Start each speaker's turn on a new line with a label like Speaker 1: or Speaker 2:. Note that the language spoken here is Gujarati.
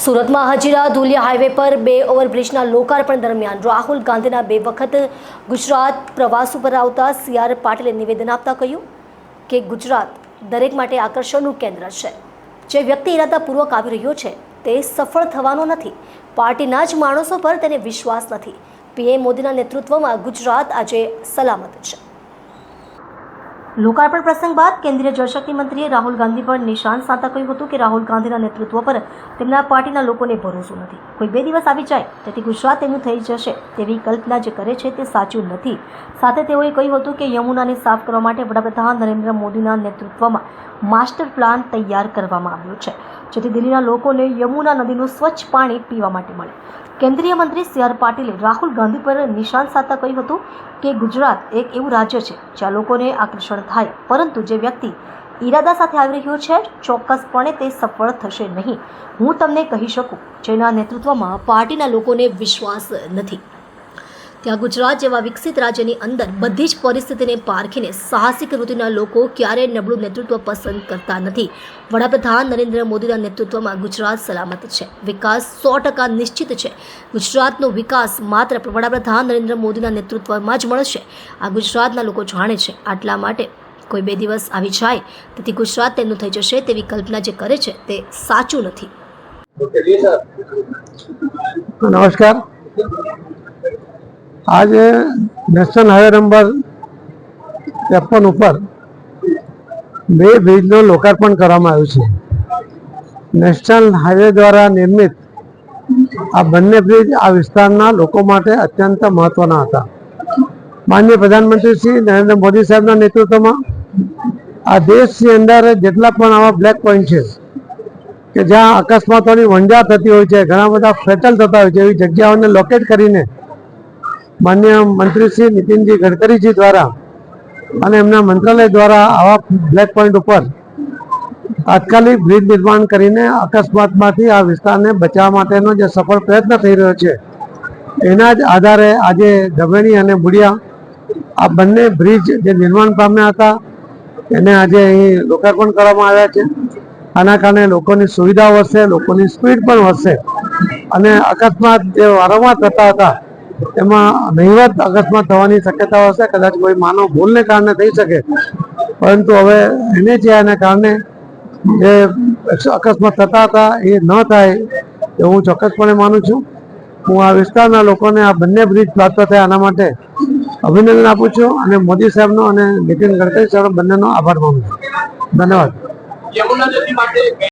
Speaker 1: સુરતમાં હજીરા ધુલિયા હાઈવે પર 2 ઓવરબ્રિજના લોકાર્પણ દરમિયાન રાહુલ ગાંધીના 2 વખત ગુજરાત પ્રવાસ ઉપર આવતા CR પાટીલે નિવેદન આપતા કહ્યું કે ગુજરાત દરેક માટે આકર્ષણનું કેન્દ્ર છે। જે વ્યક્તિ ઇરાદાપૂર્વક આવી રહ્યો છે તે સફળ થવાનો નથી। પાર્ટીના જ માણસો પર તેને વિશ્વાસ નથી। PM મોદીના નેતૃત્વમાં ગુજરાત આજે સલામત છે। લોકાર્પણ પ્રસંગ બાદ કેન્દ્રીય જળશક્તિ મંત્રીએ રાહુલ ગાંધી પર નિશાન સાધતા કહ્યું હતું કે રાહુલ ગાંધીના નેતૃત્વ પર તેમના પાર્ટીના લોકોને ભરોસો નથી। કોઈ 2 દિવસ આવી જાય તેથી ગુજરાત તેમનું થઈ જશે તેવી કલ્પના જે કરે છે તે સાચું નથી। સાથે તેઓએ કહ્યું હતું કે યમુનાને સાફ કરવા માટે વડાપ્રધાન નરેન્દ્ર મોદીના નેતૃત્વમાં માસ્ટર પ્લાન તૈયાર કરવામાં આવ્યો છે જેથી દિલ્હીના લોકોને યમુના નદીનું સ્વચ્છ પાણી પીવા માટે મળે। કેન્દ્રીય મંત્રી CR પાટીલે રાહુલ ગાંધી પર નિશાન સાધતા કહ્યું હતું કે ગુજરાત એક એવું રાજ્ય છે જ્યાં લોકોને આકર્ષણ થાય, પરંતુ જે વ્યક્તિ ઈરાદા સાથે આવી રહ્યો છે ચોક્કસપણે તે સફળ થશે નહીં। હું તમને કહી શકું જેના નેતૃત્વમાં પાર્ટીના લોકોને વિશ્વાસ નથી ત્યાં ગુજરાત જેવા વિકસિત રાજ્યની અંદર બધી જ પરિસ્થિતિને પારખીને સાહસિક વૃત્તિના લોકો ક્યારેય નબળું નેતૃત્વ પસંદ કરતા નથી। વડાપ્રધાન નરેન્દ્ર મોદીના નેતૃત્વમાં ગુજરાત સલામત છે। વિકાસ 100% નિશ્ચિત છે। ગુજરાતનો વિકાસ માત્ર વડાપ્રધાન નરેન્દ્ર મોદીના નેતૃત્વમાં જ મળશે। આ ગુજરાતના લોકો જાણે છે। આટલા માટે કોઈ 2 દિવસ આવી જાય તેથી ગુજરાત તેમનું થઈ જશે તેવી કલ્પના જે કરે છે તે સાચું નથી।
Speaker 2: નમસ્કાર। आज नेशनल हाईवे नंबर 53 पर 2 ब्रिजનું લોકાર્પણ કરવામાં આવ્યું છે। નેશનલ હાઈવે દ્વારા નિર્મિત આ બંને બ્રિજ આ વિસ્તારના લોકો માટે અત્યંત મહત્વના હતા। માનનીય પ્રધાનમંત્રી શ્રી નરેન્દ્ર મોદી સાહેબના નેતૃત્વમાં આ દેશની અંદર જેટલા પણ આવા બ્લેક પોઈન્ટ છે કે જ્યાં અકસ્માતોની વંજા થતી હોય છે, ઘણા બધા ફેટલ થતા હોય છે, એવી જગ્યાઓને લોકેટ કરીને માનનીય મંત્રી શ્રી નીતિનજી ગડકરીજી દ્વારા અને એમના મંત્રાલય દ્વારા આવા બ્લેક પોઈન્ટ ઉપર તાત્કાલિક બ્રિજ નિર્માણ કરીને અકસ્માતમાંથી આ વિસ્તારને બચાવવા માટેનો જે સફળ પ્રયત્ન થઈ રહ્યો છે એના જ આધારે આજે ધવેણી અને બુડિયા આ બંને બ્રિજ જે નિર્માણ પામ્યા હતા એને આજે અહીં લોકાર્પણ કરવામાં આવ્યા છે। આના કારણે લોકોની સુવિધા વધશે, લોકોની સ્પીડ પણ વધશે અને અકસ્માત જે વારંવાર થતા હતા એમાં નહીવત અકસ્માત થવાની શક્યતાઓ હશે। કદાચ કોઈ માનવ ભૂલને કારણે થઈ શકે, પરંતુ હવે એના કારણે જે અકસ્માત થતા હતા એ ન થાય એવું હું ચોક્કસપણે માનું છું। હું આ વિસ્તારના લોકોને આ બંને બ્રિજ પ્રાપ્ત થયા આના માટે અભિનંદન આપું છું અને મોદી સાહેબનો અને નીતિન ગડકરી સાહેબ બંનેનો આભાર માનું છું। ધન્યવાદ।